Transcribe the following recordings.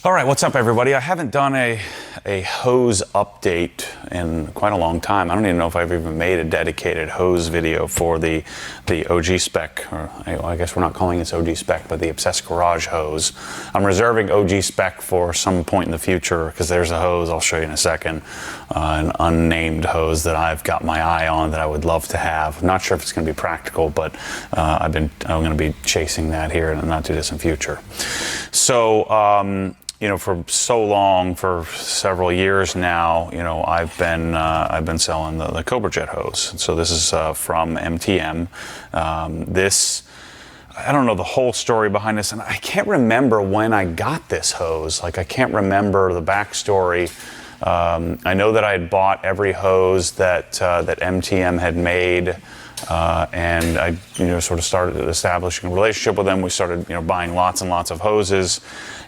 All right, what's up, everybody? I haven't done a hose update in quite a long time. I don't even know if I've even made a dedicated hose video for the OG spec, or I guess we're not calling this OG spec, but the Obsessed Garage hose. I'm reserving OG spec for some point in the future because there's a hose I'll show you in a second, an unnamed hose that I've got my eye on that I would love to have. I'm not sure if it's going to be practical, but I'm going to be chasing that here in the not too distant future. So. For so long, for several years now, I've been selling the KobraJet hose. So this is from MTM. I don't know the whole story behind this, and I can't remember when I got this hose. I can't remember the backstory. I know that I had bought every hose that MTM had made. And I, sort of started establishing a relationship with them. We started, buying lots and lots of hoses,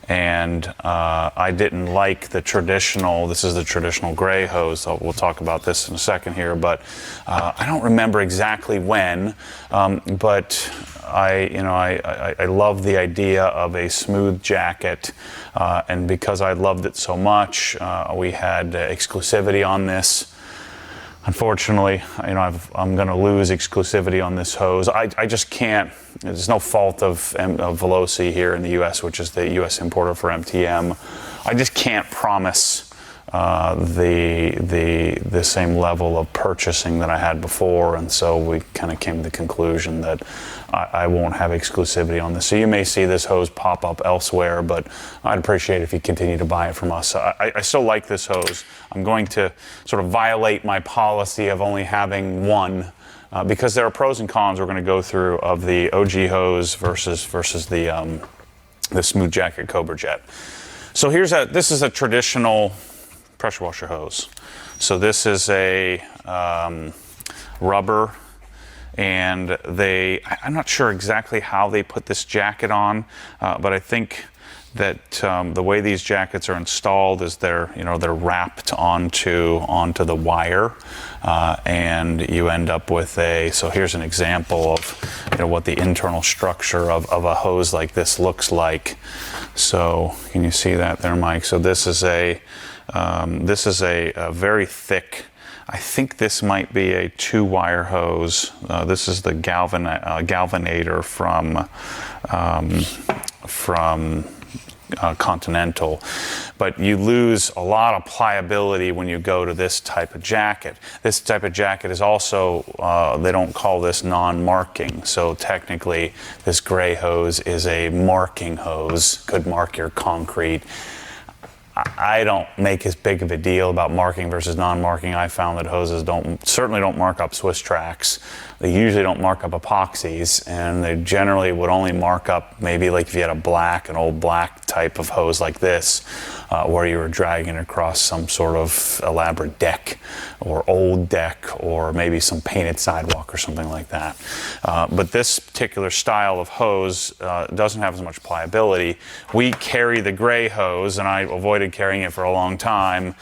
and I didn't like the traditional. This is the traditional gray hose. We'll talk about this in a second here, but I don't remember exactly when. But I love the idea of a smooth jacket, and because I loved it so much, we had exclusivity on this. Unfortunately, I'm going to lose exclusivity on this hose. I just can't. There's no fault of Veloci here in the U.S., which is the U.S. importer for MTM. I just can't promise the same level of purchasing that I had before, and so we kind of came to the conclusion that I won't have exclusivity on this. So you may see this hose pop up elsewhere, but I'd appreciate it if you continue to buy it from us. I still like this hose. I'm going to sort of violate my policy of only having one, because there are pros and cons we're going to go through of the OG hose versus the smooth jacket KobraJet. So this is a traditional pressure washer hose. So this is a rubber, and I'm not sure exactly how they put this jacket on, but I think that the way these jackets are installed is they're wrapped onto the wire, and you end up with so here's an example of what the internal structure of a hose like this looks like. So can you see that there, Mike? So this is a very thick, I think this might be a 2-wire hose. This is the galvanator from Continental, but you lose a lot of pliability when you go to this type of jacket. This type of jacket is also, they don't call this non-marking, so technically this gray hose is a marking hose, could mark your concrete. I don't make as big of a deal about marking versus non-marking. I found that hoses certainly don't mark up Swiss tracks. They usually don't mark up epoxies, and they generally would only mark up maybe like if you had an old black type of hose like this, where you were dragging across some sort of elaborate deck or old deck, or maybe some painted sidewalk or something like that. But this particular style of hose doesn't have as much pliability. We carry the gray hose, and I avoided carrying it for a long time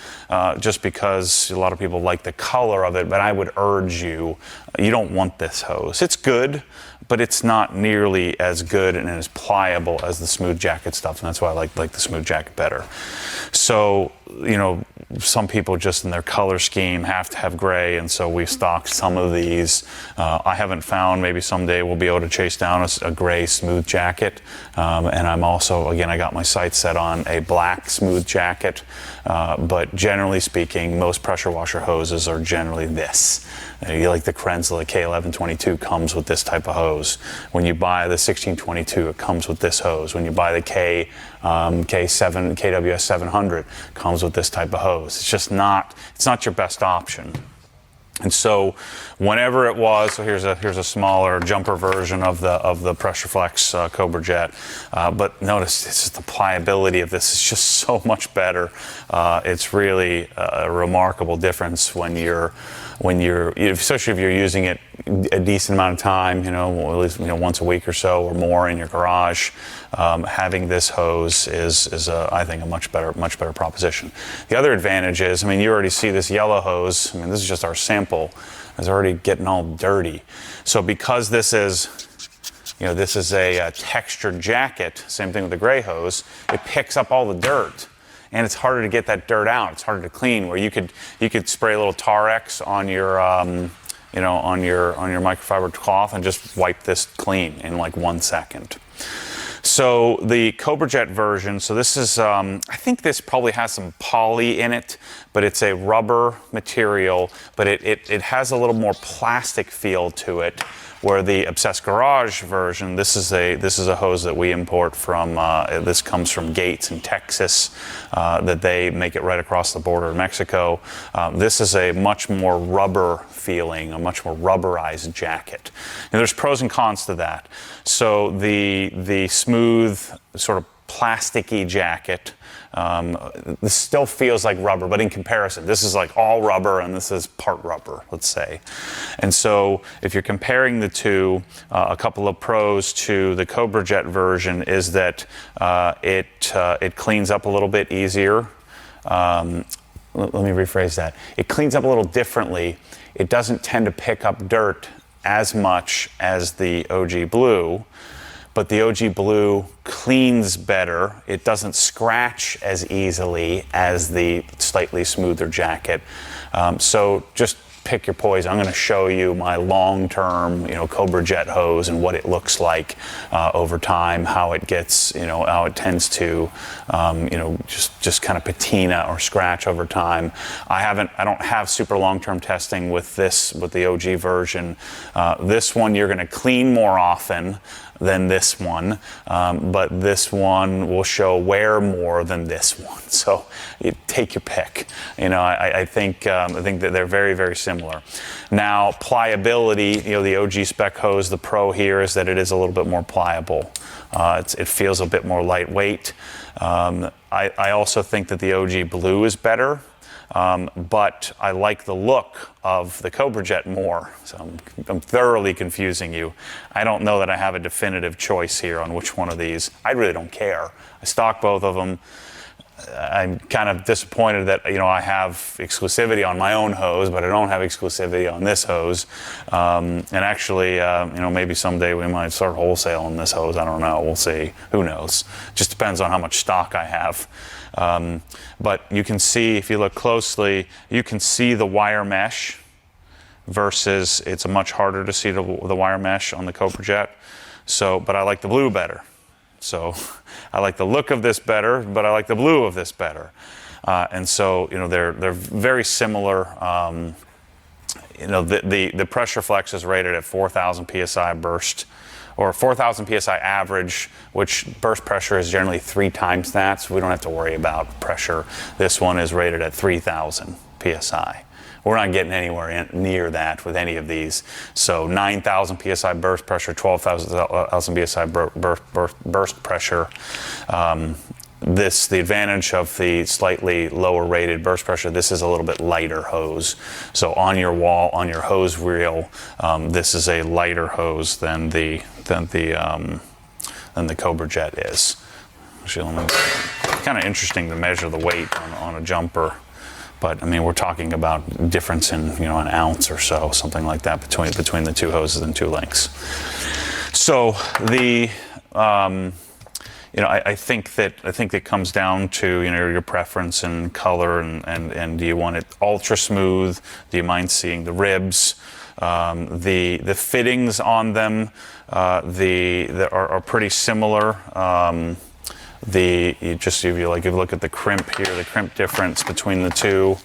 just because a lot of people like the color of it, but I would urge you don't want this hose. It's good, but it's not nearly as good and as pliable as the smooth jacket stuff, and that's why I like the smooth jacket better. So, some people just in their color scheme have to have gray, and so we've stocked some of these. I haven't found, maybe someday we'll be able to chase down a gray smooth jacket, and I'm also, again, I got my sights set on a black smooth jacket, but generally speaking, most pressure washer hoses are generally this. Like the Krenzle K1122 comes with this type of hose. When you buy the 1622, it comes with this hose. When you buy the KWS 700, comes with this type of hose. It's not your best option. And so whenever it was, so here's a smaller jumper version of the Pressure Flex KobraJet, but notice this is the pliability of this is just so much better. It's really a remarkable difference when you're especially if you're using it a decent amount of time, at least once a week or so or more in your garage. Having this hose is I think a much better proposition. The other advantage is, you already see this yellow hose. This is just our sample. It's already getting all dirty. So because this is, this is a textured jacket. Same thing with the gray hose. It picks up all the dirt, and it's harder to get that dirt out. It's harder to clean. Where you could spray a little Tarex on your on your microfiber cloth and just wipe this clean in like 1 second. So the KobraJet version, so this is, I think this probably has some poly in it, but it's a rubber material, but it has a little more plastic feel to it, where the Obsessed Garage version, this is a hose that we import from, this comes from Gates in Texas, that they make it right across the border of Mexico. This is a much more rubber feeling, a much more rubberized jacket. And there's pros and cons to that. So the smooth, sort of plasticky jacket, this still feels like rubber, but in comparison, this is like all rubber and this is part rubber, let's say. And so if you're comparing the two, a couple of pros to the KobraJet version is that it cleans up a little bit easier. Let me rephrase that. It cleans up a little differently. It doesn't tend to pick up dirt as much as the OG Blue, but the OG Blue cleans better. It doesn't scratch as easily as the slightly smoother jacket. So just pick your poison. I'm going to show you my long-term, KobraJet hose and what it looks like over time, how it gets, how it tends to, just kind of patina or scratch over time. I don't have super long-term testing with the OG version. This one you're going to clean more often than this one, but this one will show wear more than this one. So you take your pick. I think that they're very, very similar. Now, pliability, the OG spec hose, the pro here is that it is a little bit more pliable. It feels a bit more lightweight. I also think that the OG Blue is better. But I like the look of the KobraJet more. So I'm thoroughly confusing you. I don't know that I have a definitive choice here on which one of these. I really don't care. I stock both of them. I'm kind of disappointed that I have exclusivity on my own hose, but I don't have exclusivity on this hose. And actually, maybe someday we might start wholesaling this hose. I don't know. We'll see. Who knows? Just depends on how much stock I have. But you can see, if you look closely, you can see the wire mesh versus it's much harder to see the wire mesh on the KobraJet. So, but I like the blue better. So I like the look of this better, but I like the blue of this better. And so, they're very similar. The pressure flex is rated at 4,000 PSI burst, or 4,000 PSI average, which burst pressure is generally 3 times that, so we don't have to worry about pressure. This one is rated at 3,000 PSI. We're not getting anywhere near that with any of these. So 9,000 PSI burst pressure, 12,000 PSI burst pressure. The advantage of the slightly lower rated burst pressure, this is a little bit lighter hose. So on your wall, on your hose reel, this is a lighter hose than the KobraJet is. Actually, kind of interesting to measure the weight on a jumper. But I mean, we're talking about difference in an ounce or so, something like that between the two hoses and two lengths. So I think it comes down to your preference and color and do you want it ultra smooth? Do you mind seeing the ribs? The fittings on them are pretty similar. If you look at the crimp here, the crimp difference between the two.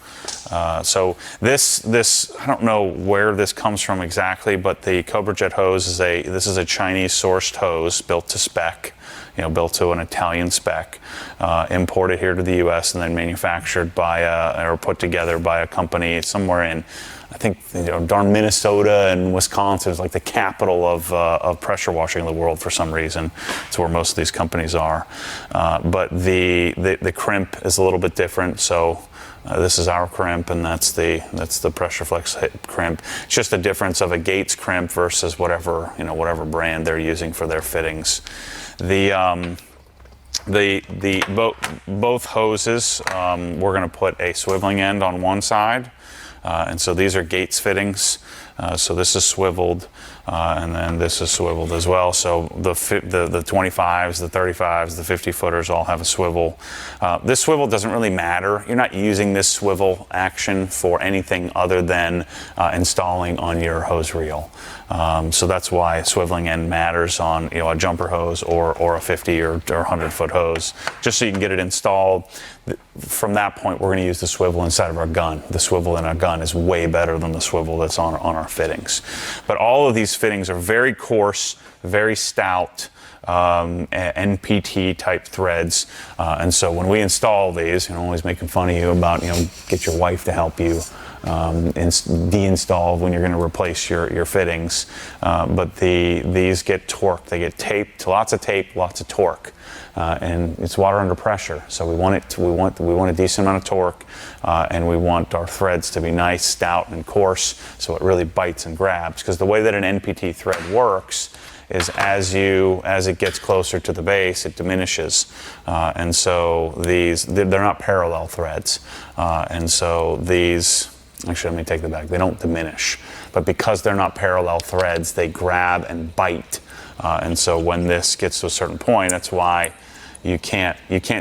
So this I don't know where this comes from exactly, but the KobraJet hose is a Chinese sourced hose built to spec, built to an Italian spec, imported here to the U.S. and then manufactured or put together by a company somewhere in, I think, darn Minnesota and Wisconsin is like the capital of pressure washing in the world for some reason. It's where most of these companies are. But the crimp is a little bit different. So this is our crimp, and that's the pressure flex crimp. It's just a difference of a Gates crimp versus whatever brand they're using for their fittings. Both hoses, we're going to put a swiveling end on one side. And so these are Gates fittings. So this is swiveled. and then this is swiveled as well. So the 25s, the 35s, the 50 footers all have a swivel. This swivel doesn't really matter. You're not using this swivel action for anything other than installing on your hose reel. So that's why swiveling end matters on a jumper hose or a 50 or 100 foot hose, just so you can get it installed. From that point, we're going to use the swivel inside of our gun. The swivel in our gun is way better than the swivel that's on our fittings. But all of these fittings are very coarse, very stout, NPT type threads, and so when we install these, I'm always making fun of you about get your wife to help you deinstall when you're going to replace your fittings, but these get torqued, they get taped, lots of tape, lots of torque. And it's water under pressure, so we want a decent amount of torque, and we want our threads to be nice, stout, and coarse, so it really bites and grabs. Because the way that an NPT thread works is as it gets closer to the base, it diminishes, and so they're not parallel threads, and so these. Actually, let me take that back. They don't diminish, but because they're not parallel threads, they grab and bite, and so when this gets to a certain point, that's why. You can't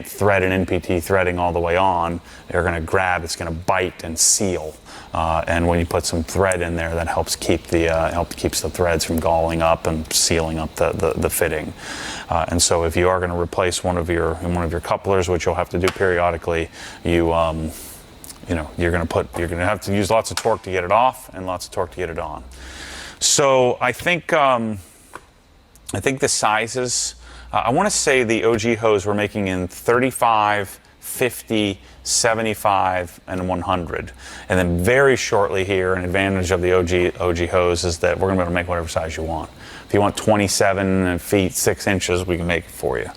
thread an NPT threading all the way on. They're going to grab, it's going to bite and seal. And when you put some thread in there, that helps keeps the threads from galling up and sealing up the fitting. And so if you are going to replace one of your couplers, which you'll have to do periodically, you're going to have to use lots of torque to get it off and lots of torque to get it on. So I think the sizes. I want to say the OG hose we're making in 35, 50, 75, and 100. And then very shortly here, an advantage of the OG hose is that we're going to be able to make whatever size you want. If you want 27 feet 6 inches, we can make it for you.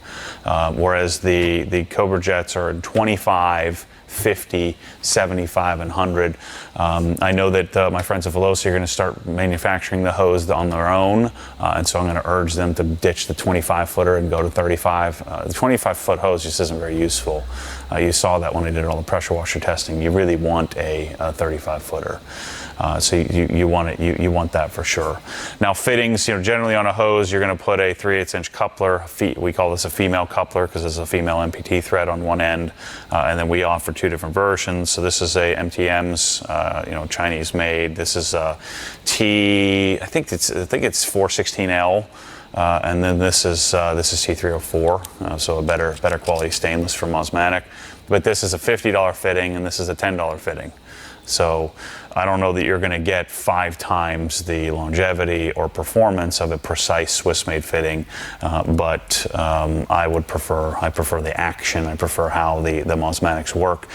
Whereas the KobraJets are in 25, 50, 75, and 100. I know that my friends at Veloci are going to start manufacturing the hose on their own, and so I'm going to urge them to ditch the 25 footer and go to 35. The 25 foot hose just isn't very useful. You saw that when I did all the pressure washer testing. You really want a 35 footer. So you want that for sure. Now fittings, generally on a hose, you're going to put a 3/8 inch coupler. We call this a female coupler because there's a female NPT thread on one end, and then we offer two different versions. So this is a MTM's, Chinese made. This is a I think it's 416L. And then this is T304, so a better quality stainless from Osmatic. But this is a $50 fitting, and this is a $10 fitting. So I don't know that you're going to get 5 times the longevity or performance of a precise Swiss-made fitting, but I prefer the action. I prefer how the Osmatics work.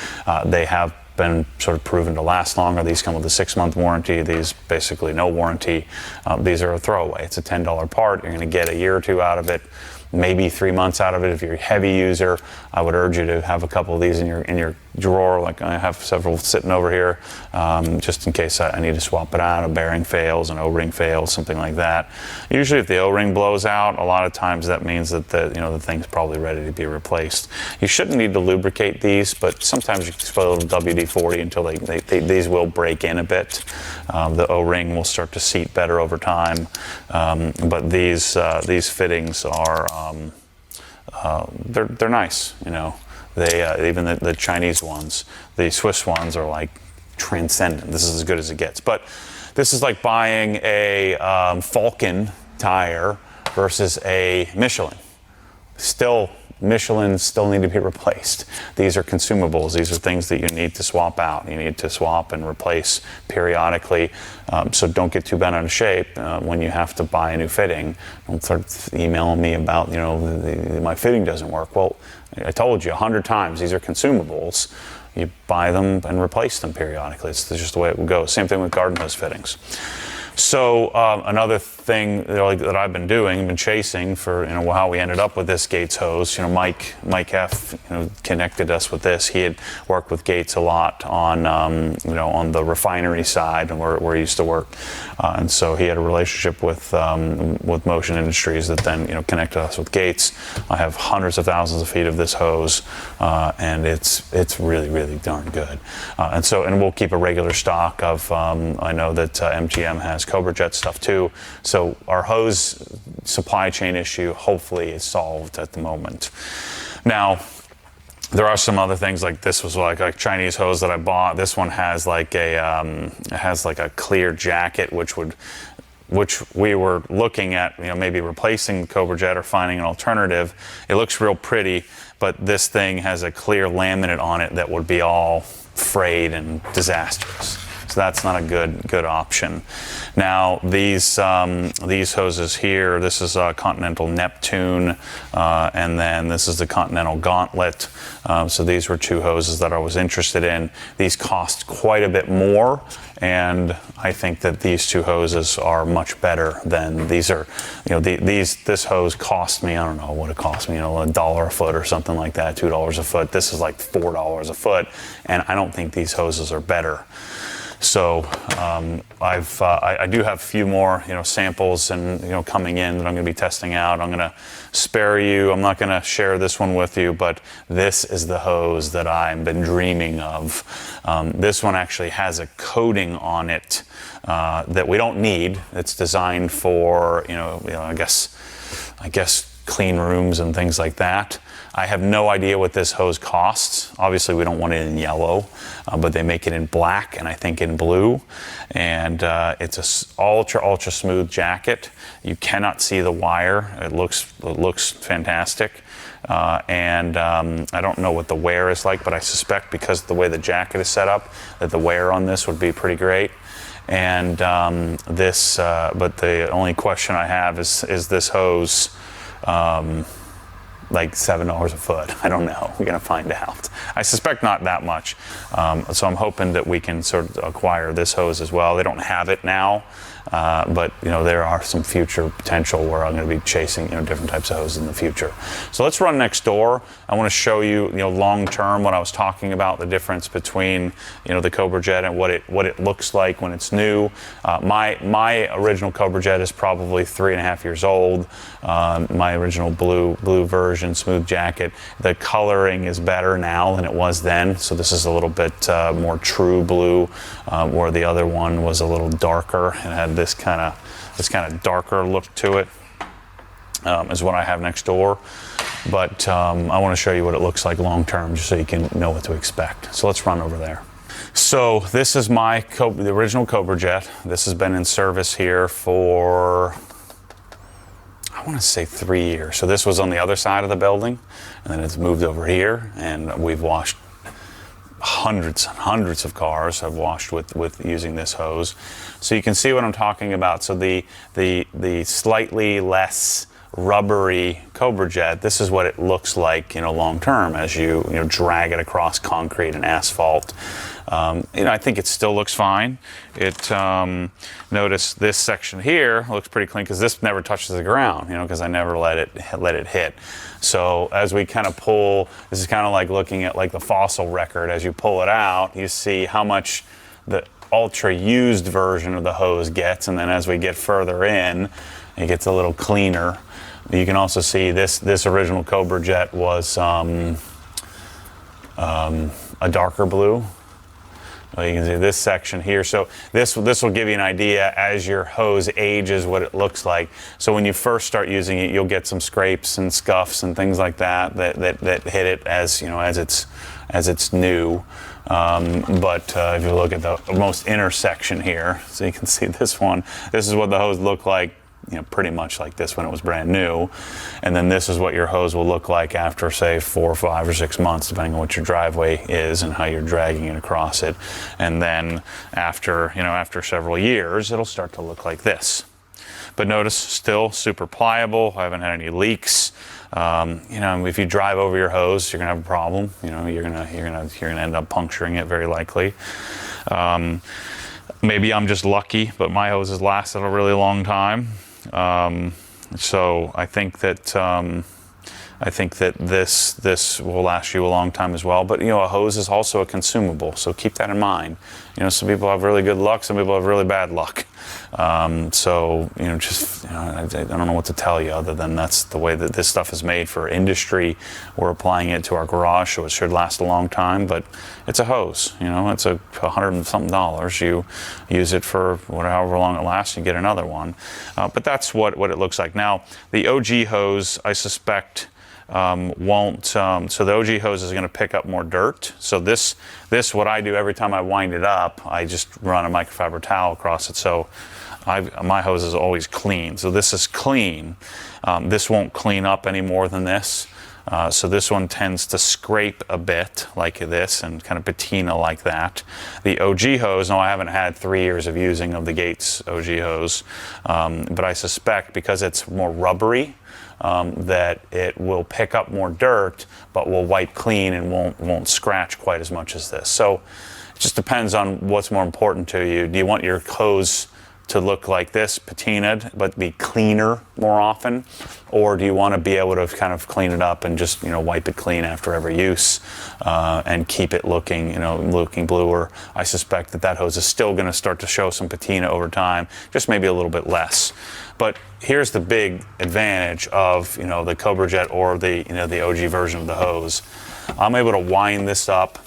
They have been sort of proven to last longer. These come with a 6-month warranty. These basically no warranty. These are a throwaway. It's a $10 part. You're going to get a year or two out of it, maybe 3 months out of it. If you're a heavy user, I would urge you to have a couple of these in your drawer. Like I have several sitting over here, just in case I need to swap it out. A bearing fails, an O-ring fails, something like that. Usually, if the O-ring blows out, a lot of times that means that the thing's probably ready to be replaced. You shouldn't need to lubricate these, but sometimes you can spray a little WD-40 until these will break in a bit. The O-ring will start to seat better over time, but these fittings are they're nice. They even the Chinese ones, the Swiss ones are like transcendent. This is as good as it gets. But this is like buying a Falcon tire versus a Michelin. Michelin still need to be replaced. These are consumables. These are things that you need to swap out. You need to swap and replace periodically. So don't get too bent out of shape when you have to buy a new fitting. Don't start emailing me about, my fitting doesn't work. Well, I told you 100 times, these are consumables. You buy them and replace them periodically. It's just the way it would go. Same thing with garden hose fittings. So another thing that I've been doing, I've been chasing for how we ended up with this Gates hose. Mike F. Connected us with this. He had worked with Gates a lot on on the refinery side and where he used to work, and so he had a relationship with Motion Industries that then connected us with Gates. I have hundreds of thousands of feet of this hose, and it's really darn good. And we'll keep a regular stock of. I know that MTM has KobraJet stuff too. So our hose supply chain issue hopefully is solved at the moment. Now, there are some other things, like this was like a Chinese hose that I bought. This one has like a clear jacket, which we were looking at, maybe replacing KobraJet or finding an alternative. It looks real pretty, but this thing has a clear laminate on it that would be all frayed and disastrous. So that's not a good option. Now these hoses here, this is a Continental Neptune, and then this is the Continental Gauntlet. So these were two hoses that I was interested in. These cost quite a bit more, and I think that these two hoses are much better than these are. This hose cost me, I don't know what it cost me, $1 a foot or something like that, $2 a foot. This is like $4 a foot, and I don't think these hoses are better. So I do have a few more samples and coming in that I'm going to be testing out. I'm going to spare you. I'm not going to share this one with you, but this is the hose that I've been dreaming of. This one actually has a coating on it that we don't need. It's designed for I guess clean rooms and things like that. I have no idea what this hose costs. Obviously, we don't want it in yellow, but they make it in black and I think in blue. And it's a ultra smooth jacket. You cannot see the wire. It looks fantastic. And I don't know what the wear is like, but I suspect because of the way the jacket is set up, that the wear on this would be pretty great. And but the only question I have is this hose like $7 a foot? I don't know. We're going to find out. I suspect not that much. So I'm hoping that we can sort of acquire this hose as well. They don't have it now, but there are some future potential where I'm going to be chasing different types of hoses in the future. So let's run next door. I want to show you long term what I was talking about, the difference between the KobraJet and what it looks like when it's new. My original KobraJet is probably 3.5 years old. My original blue version, smooth jacket. The coloring is better now than it was then, so this is a little bit more true blue, where the other one was a little darker and had this kind of darker look to it. Is what I have next door, but I want to show you what it looks like long term, just so you can know what to expect. So let's run over there. So this is the original KobraJet. This has been in service here for, I want to say 3 years. So this was on the other side of the building, and then it's moved over here, and we've washed hundreds and hundreds of cars I've washed with using this hose. So you can see what I'm talking about. So the slightly less rubbery KobraJet, this is what it looks like long term as you drag it across concrete and asphalt. I think it still looks fine. Notice this section here looks pretty clean because this never touches the ground, because I never let it hit. So as we kind of pull, this is kind of like looking at like the fossil record. As you pull it out, you see how much the ultra used version of the hose gets, and then as we get further in, it gets a little cleaner. You can also see this original KobraJet was a darker blue. Well, you can see this section here. So this will give you an idea as your hose ages what it looks like. So when you first start using it, you'll get some scrapes and scuffs and things like that hit it as it's new. But if you look at the most inner section here, so you can see this one. This is what the hose looked like. Pretty much like this when it was brand new. And then this is what your hose will look like after, say, 4 or 5 or 6 months, depending on what your driveway is and how you're dragging it across it. And then after several years, it'll start to look like this. But notice, still super pliable. I haven't had any leaks. If you drive over your hose, you're gonna have a problem. You're gonna end up puncturing it very likely. Maybe I'm just lucky, but my hose has lasted a really long time. So I think that this will last you a long time as well. But a hose is also a consumable, so keep that in mind. Some people have really good luck, some people have really bad luck. So, you know, just, you know, I don't know what to tell you other than that's the way that this stuff is made for industry. We're applying it to our garage, so it should last a long time, but it's a hose, you know, it's $100 and something. You use it for however long it lasts, you get another one. But that's what it looks like. Now, the OG hose, I suspect, won't, so the OG hose is going to pick up more dirt. So this, what I do every time I wind it up, I just run a microfiber towel across it. So my hose is always clean. So this is clean. This won't clean up any more than this. So this one tends to scrape a bit like this and kind of patina like that. The OG hose, no, I haven't had 3 years of using of the Gates OG hose, but I suspect because it's more rubbery, that it will pick up more dirt, but will wipe clean and won't scratch quite as much as this. So it just depends on what's more important to you. Do you want your hose to look like this, patinaed, but be cleaner more often? Or do you want to be able to kind of clean it up and just, you know, wipe it clean after every use, and keep it looking, you know, looking bluer? I suspect that hose is still going to start to show some patina over time, just maybe a little bit less. But here's the big advantage of, you know, the KobraJet or the, you know, the OG version of the hose. I'm able to wind this up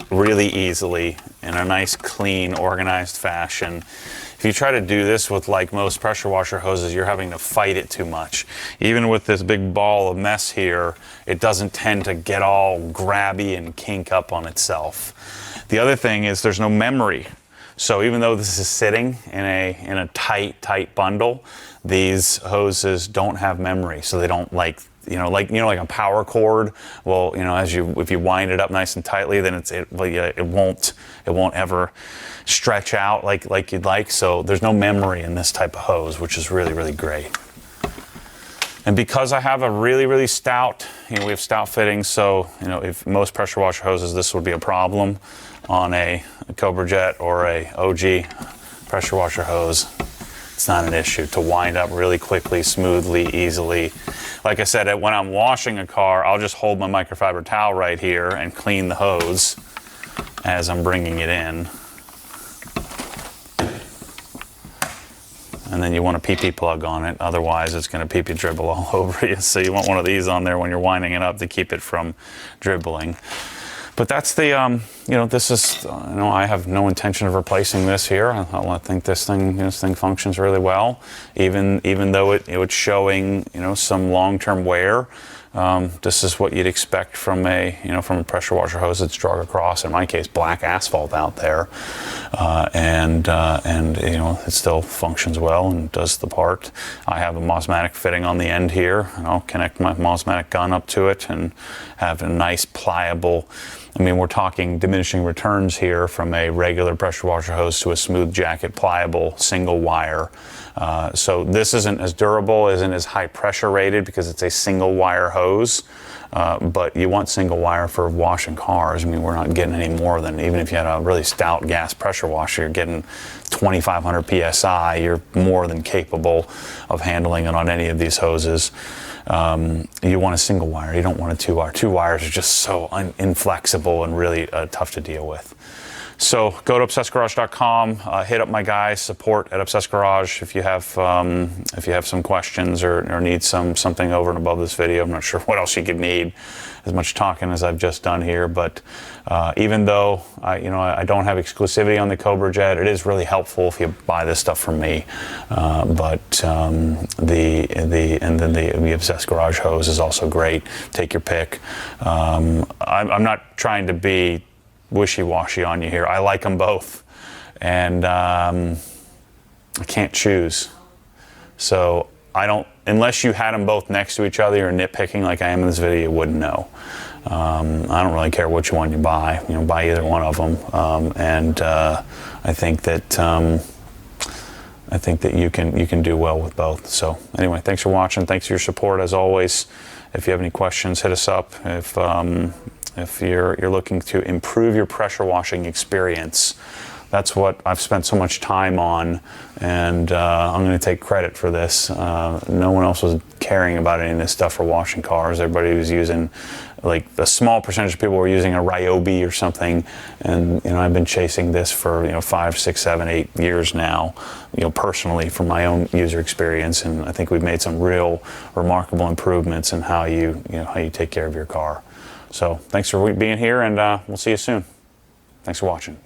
really easily in a nice, clean, organized fashion. If you try to do this with like most pressure washer hoses, you're having to fight it too much. Even with this big ball of mess here, it doesn't tend to get all grabby and kink up on itself. The other thing is there's no memory. So even though this is sitting in a tight bundle, these hoses don't have memory. So they don't like a power cord. Well, you know, if you wind it up nice and tightly, then it won't ever stretch out like you'd like. So there's no memory in this type of hose, which is really, really great. And because I have a really, really stout, you know, we have stout fittings, so, you know, if most pressure washer hoses, this would be a problem on a KobraJet or a OG pressure washer hose. It's not an issue to wind up really quickly, smoothly, easily. Like I said, when I'm washing a car, I'll just hold my microfiber towel right here and clean the hose as I'm bringing it in. And then you want a PP plug on it, otherwise it's going to PP dribble all over you. So you want one of these on there when you're winding it up to keep it from dribbling. But that's the, you know, this is, you know, I have no intention of replacing this here. I think this thing functions really well, even though it's showing, you know, some long-term wear. This is what you'd expect from a pressure washer hose that's drug across, in my case, black asphalt out there, and you know, it still functions well and does the part. I have a Mosmatic fitting on the end here, and I'll connect my Mosmatic gun up to it and have a nice pliable. I mean, we're talking diminishing returns here from a regular pressure washer hose to a smooth jacket pliable single wire. So this isn't as durable, isn't as high pressure rated because it's a single wire hose. But you want single wire for washing cars. I mean, we're not getting any more than, even if you had a really stout gas pressure washer, you're getting 2,500 PSI. You're more than capable of handling it on any of these hoses. You want a single wire. You don't want a two wire. Two wires are just so inflexible and really tough to deal with. So go to obsessedgarage.com, hit up my guys, support at Obsessed Garage if you have some questions or need something over and above this video. I'm not sure what else you could need, as much talking as I've just done here. But even though I don't have exclusivity on the KobraJet, it is really helpful if you buy this stuff from me. But the Obsessed Garage hose is also great. Take your pick. I'm not trying to be wishy-washy on you here. I like them both, and I can't choose. So I don't, unless you had them both next to each other, you're nitpicking like I am in this video, you wouldn't know. I don't really care which one you buy. You know, buy either one of them, and I think that you can do well with both. So anyway, thanks for watching. Thanks for your support as always. If you have any questions, hit us up. If you're looking to improve your pressure washing experience, that's what I've spent so much time on, and I'm going to take credit for this. No one else was caring about any of this stuff for washing cars. Everybody was using, like, a small percentage of people were using a Ryobi or something, and I've been chasing this for 5, 6, 7, 8 years now, personally from my own user experience, and I think we've made some real remarkable improvements in how you take care of your car. So thanks for being here, and we'll see you soon. Thanks for watching.